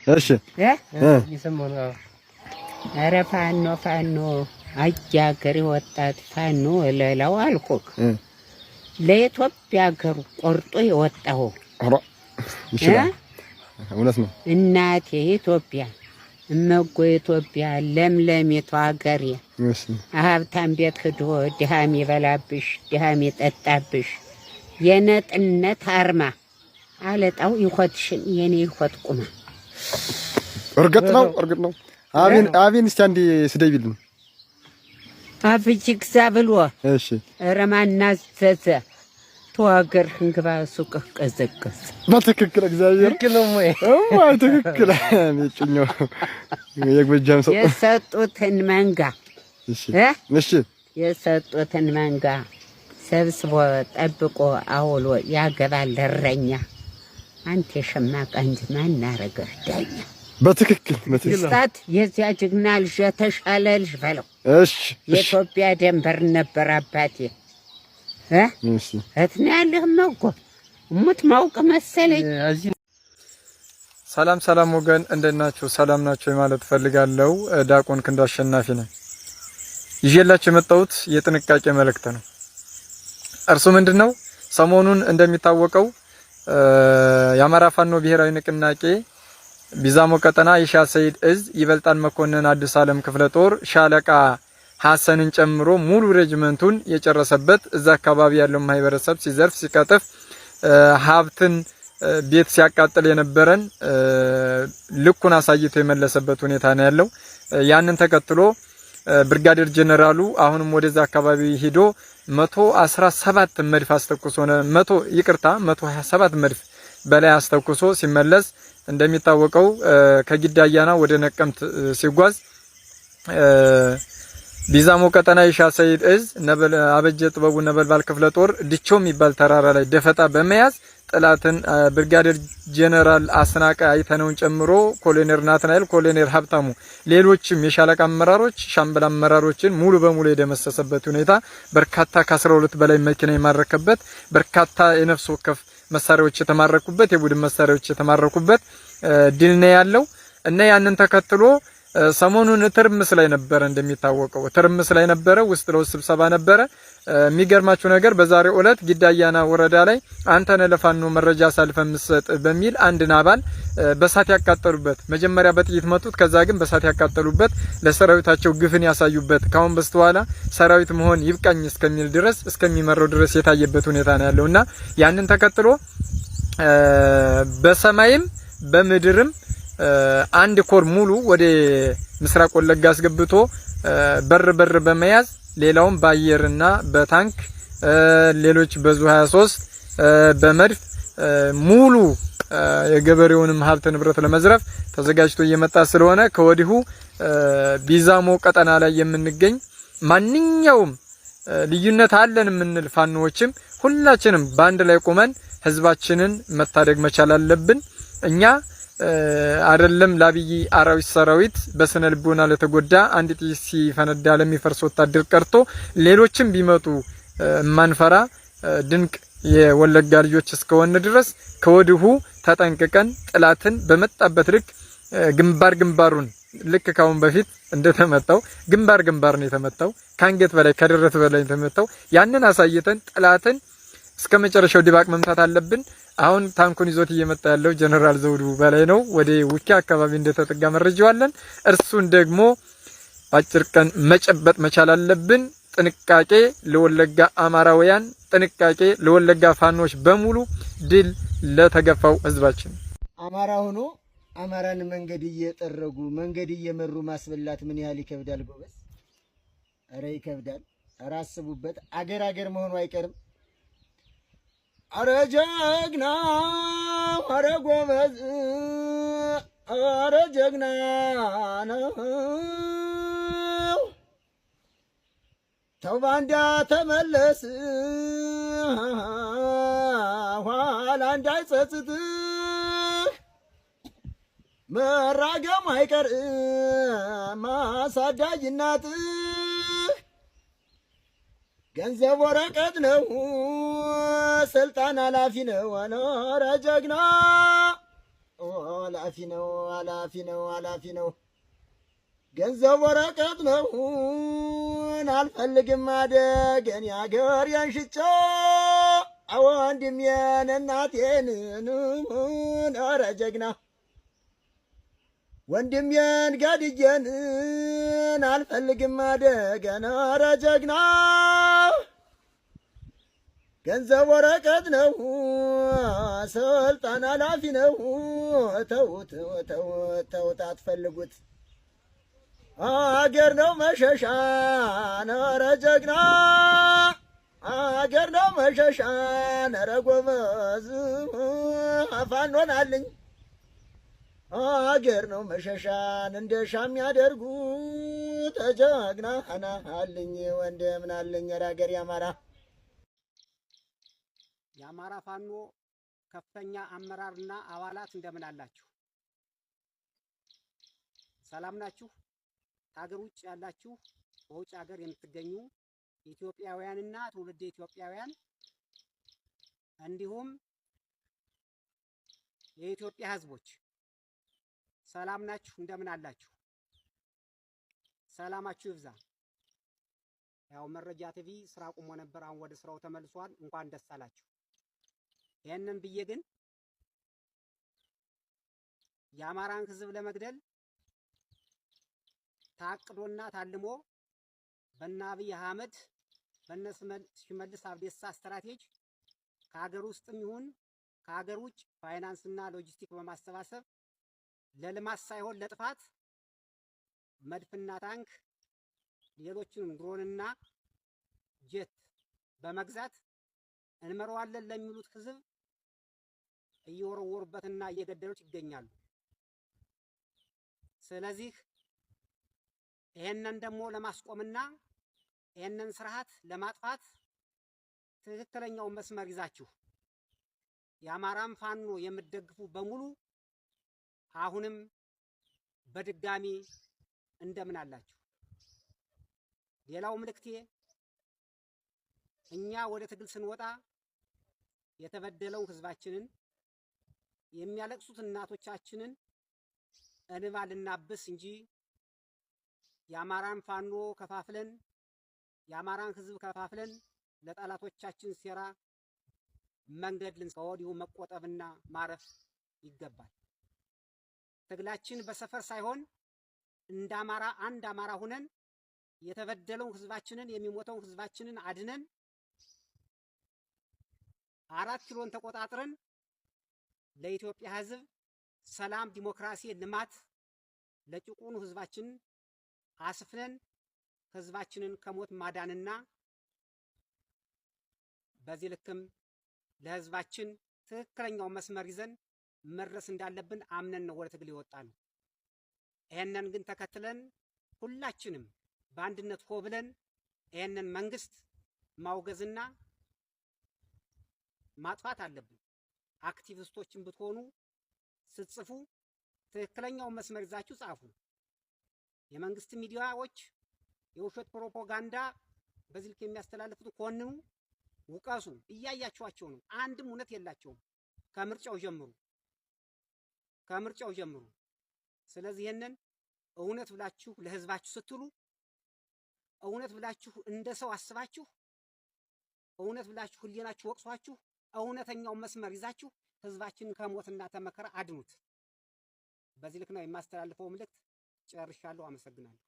እሺ ይሰማው ኧረ ፋኖ አጃገሬ ወጣት ፋኖ ለላው አልኩክ ለኢትዮጵያ ሀገር ቆርጦ የወጣው ይችላል እውነት ነው እናቴ ኢትዮጵያ እመጎ ኢትዮጵያ ለምለሚቷ ሀገሬ ሀብታም ቤት ሄዶ ድሃም ይበላብሽ ድሃም ይጠጣብሽ የነጥነት አርማ አለጣው ይሆትሽን የኔ ይሆት ቁማ እርግጥ ነው አቢን እስቲ አንዴ ስደይልኝ አፍጅክ ዛብሎ እሺ ረማና ዘዘ ተዋገር እንግባ ሱቅህ ቀዘቀዝ በትክክል እግዚአብሔር ትክክል ነው ትክክል እጭኛው የጎጃም ሰው የሰጡትን መንጋ እሺ የሰጡትን መንጋ ሰብስቦ ጠብቆ አውሎ ያገባል እረኛ አንተ የሸማቃ እንጂ ማን አረገህ ዳኛ በትክክል ስጣት የዚያ ጀግና ልጅ ተሻለ ልጅ በለው እሺ የኢትዮጵያ ደንበር ነበር አባቴ እሺ እትና ያለህ መጎ ሙት ማውቅ መሰለኝ ሰላም ወገን እንደናችሁ ሰላም ናችሁ ማለት ፈልጋለሁ ዳቆን ክንዱ አሸናፊ ነኝ ይዤላችሁ የመጣሁት የጥንቃቄ መልእክት ነው እርሱ ምንድነው ሰሞኑን እንደሚታወቀው የአማራ ፋኖ ብሔራዊ ንቅናቄ ቢዛሞ ቀጠና ኢሻ ሰይድ እዝ ይበልጣል መኮንን አዲስ ዓለም ክፍለ ጦር ሻለቃ ሐሰንን ጨምሮ ሙሉ ሬጅመንቱን የጨረሰበት እዛ አካባቢ ያለው ማህበረሰብ ሲዘርፍ ሲቀጥፍ ሀብትን ቤት ሲያቃጥል የነበረን ልኩን አሳይቶ የመለሰበት ሁኔታ ነው ያለው ያንን ተከትሎ ብርጋዴር ጀነራሉ አሁንም ወደዛ አካባቢ ሄዶ 117 መድፍ አስተኩሶ 127 መድፍ በላይ አስተኩሶ ሲመለስ እንደሚታወቀው ከጊዳያና ወደ ነቀምት ሲጓዝ ቢዛሞ ቀጠና ኢሻ ሰይድ እዝ አበጀ ጥበቡ ነበልባል ክፍለ ጦር ድቾ የሚባል ተራራ ላይ ደፈጣ በመያዝ ጥላትን ብርጋዴር ጀነራል አስናቀ አይተነውን ጨምሮ ኮሎኔል ናትናኤል ኮሎኔል ሀብታሙ ሌሎችም የሻለቃ አመራሮች ሻምበል አመራሮችን ሙሉ በሙሉ የደመሰሰበት ሁኔታ በርካታ ከ12 በላይ መኪና የማረከበት በርካታ የነፍስ ወከፍ መሳሪያዎች የተማረኩበት የቡድን መሳሪያዎች የተማረኩበት ድል ነው ያለው እና ያንን ተከትሎ ሰሞኑን ትርምስ ላይ ነበር እንደሚታወቀው ትርምስ ላይ ነበር ውስጥ ለውስጥ ስብሰባ ነበር የሚገርማችሁ ነገር በዛሬው ዕለት ጊዳያና ወረዳ ላይ አንተነ ለፋኖ መረጃ ሳልፈም መስጠት በሚል አንድ ናባል በሳት ያቃጠሉበት መጀመሪያ በጥይት መቱት ከዛ ግን በሳት ያቃጠሉበት ለሰራዊታቸው ግፍን ያሳዩበት ካሁን በስተኋላ ሰራዊት መሆን ይብቃኝ እስከሚል ድረስ እስከሚመረው ድረስ የታየበት ሁኔታ ነው ያለውና ያንን ተከትሎ በሰማይም በምድርም አንድ ኮር ሙሉ ወደ ምስራቅ ወለጋ አስገብቶ በር በመያዝ ሌላውም ባየርና በታንክ ሌሎች በዙ 23 በመድፍ ሙሉ የገበሬውንም ሀብት ንብረት ለመዝረፍ ተዘጋጅቶ እየመጣ ስለሆነ ከወዲሁ ቢዛሞ ቀጠና ላይ የምንገኝ ማንኛውም ልዩነት አለን የምንል ፋኖዎችም ሁላችንም ባንድ ላይ ቆመን ህዝባችንን መታደግ መቻል አለብን እኛ አይደለም ላብይ አራዊት ሰራዊት በስነ ልቦና ለተጎዳ አንድ ጥይት ሲፈነዳ ለሚፈርስ ወታደር ቀርቶ ሌሎችም ቢመጡ ማንፈራ ድንቅ የወለጋ ልጆች እስከሆነ ድረስ ከወዲሁ ተጠንቅቀን ጥላትን በመጣበት ልክ ግንባሩን ልክ ካሁን በፊት እንደተመታው ግንባር ነው የተመታው ካንገት በላይ ከደረት በላይ የተመታው ያንን አሳይተን ጥላትን እስከመጨረሻው ድባቅ መምታት አለብን አሁን ታንኩን ይዞት እየመጣ ያለው ጀነራል ዘውዱ በላይ ነው ወደ ውኪ አካባቢ እንደተጠጋ መረጃው አለን እርሱን ደግሞ አጭር ቀን መጨበጥ መቻል አለብን ጥንቃቄ ለወለጋ አማራውያን ጥንቃቄ ለወለጋ ፋኖች በሙሉ ድል ለተገፋው ህዝባችን አማራ ሆኖ አማራን መንገድ እየጠረጉ መንገድ እየመሩ ማስበላት ምን ያህል ይከብዳል ጎበዝ አረ ይከብዳል አረ አስቡበት አገር መሆኑ አይቀርም አረ ጀግና አረ ጎበዝ አረ ጀግና ነው ተው ባንዳ ተመለስ ኋላ እንዳይጸጽት መራገም አይቀር ማሳዳጅ እናት ገንዘብ ወረቀት ነው ስልጣን ኃላፊ ነው አኖረ ጀግና አላፊ ነው አላፊ ነው አላፊ ነው። ገንዘብ ወረቀት ነው አልፈልግም አደገን ያገሬን ሽጬ ወንድሜን እናቴን ኧረ ጀግና ወንድሜን ገድዬን አልፈልግም አደገን ኧረ ጀግና ገንዘብ ወረቀት ነው ስልጣን ኃላፊ ነው ተውት ተውት ተውት አትፈልጉት አገር ነው መሸሻ ኧረ ጀግና አገር ነው መሸሻ ኧረ ጎበዝ ፋኖን አለኝ አገር ነው መሸሻን እንደ ሻም ያደርጉ ተጀግና አለኝ ወንድም አለኝ ኧረ አገር ያማራ የአማራ ፋኖ ከፍተኛ አመራርና አባላት እንደምን አላችሁ? ሰላም ናችሁ? ከሀገር ውጭ ያላችሁ በውጭ ሀገር የምትገኙ ኢትዮጵያውያንና ትውልደ ኢትዮጵያውያን እንዲሁም የኢትዮጵያ ሕዝቦች ሰላም ናችሁ? እንደምን አላችሁ? ሰላማችሁ ይብዛ። ያው መረጃ ቲቪ ስራ ቆሞ ነበር፣ አሁን ወደ ስራው ተመልሷል። እንኳን ደስ አላችሁ። ይሄንን ብዬ ግን የአማራን ሕዝብ ለመግደል ታቅዶና ታልሞ በእነ አብይ አህመድ በእነ ሽመልስ አብዲሳ ስትራቴጂ ከሀገር ውስጥም ይሁን ከሀገር ውጭ ፋይናንስና ሎጂስቲክ በማሰባሰብ ለልማት ሳይሆን ለጥፋት መድፍና ታንክ ሌሎችንም ድሮንና ጄት በመግዛት እንመራዋለን ለሚሉት ሕዝብ እየወረወሩበትና እየገደሉት ይገኛሉ። ስለዚህ ይሄንን ደግሞ ለማስቆምና ይሄንን ስርዓት ለማጥፋት ትክክለኛው መስመር ይዛችሁ የአማራን ፋኖ የምትደግፉ በሙሉ አሁንም በድጋሚ እንደምን አላችሁ? ሌላው ምልክቴ እኛ ወደ ትግል ስንወጣ የተበደለው ሕዝባችንን የሚያለቅሱት እናቶቻችንን እንባ ልናብስ እንጂ የአማራን ፋኖ ከፋፍለን የአማራን ሕዝብ ከፋፍለን ለጠላቶቻችን ሴራ መንገድ ከወዲሁ መቆጠብና ማረፍ ይገባል። ትግላችን በሰፈር ሳይሆን እንደ አማራ አንድ አማራ ሁነን የተበደለውን ሕዝባችንን የሚሞተውን ሕዝባችንን አድነን 4 ኪሎን ተቆጣጥረን ለኢትዮጵያ ሕዝብ ሰላም፣ ዲሞክራሲ፣ ልማት ለጭቁኑ ሕዝባችን አስፍነን ሕዝባችንን ከሞት ማዳንና በዚህ ልክም ለሕዝባችን ትክክለኛው መስመር ይዘን መድረስ እንዳለብን አምነን ነው ወደ ትግል የወጣ ነው። ይሄንን ግን ተከትለን ሁላችንም በአንድነት ሆ ብለን ይሄንን መንግስት ማውገዝና ማጥፋት አለብን። አክቲቪስቶችን ብትሆኑ ስትጽፉ ትክክለኛው መስመር ይዛችሁ ጻፉ። የመንግስት ሚዲያዎች የውሸት ፕሮፓጋንዳ በዚህ ልክ የሚያስተላልፉት ኮንኑ፣ ውቀሱ። እያያችኋቸው ነው። አንድም እውነት የላቸውም። ከምርጫው ጀምሩ። ስለዚህ ይሄንን እውነት ብላችሁ ለህዝባችሁ ስትሉ እውነት ብላችሁ እንደ ሰው አስባችሁ እውነት ብላችሁ ህሊናችሁ ወቅሷችሁ እውነተኛው መስመር ይዛችሁ ህዝባችንን ከሞትና ተመከራ አድኑት። በዚህ ልክ ነው የማስተላልፈው መልእክት። ጨርሻለሁ። አመሰግናለሁ።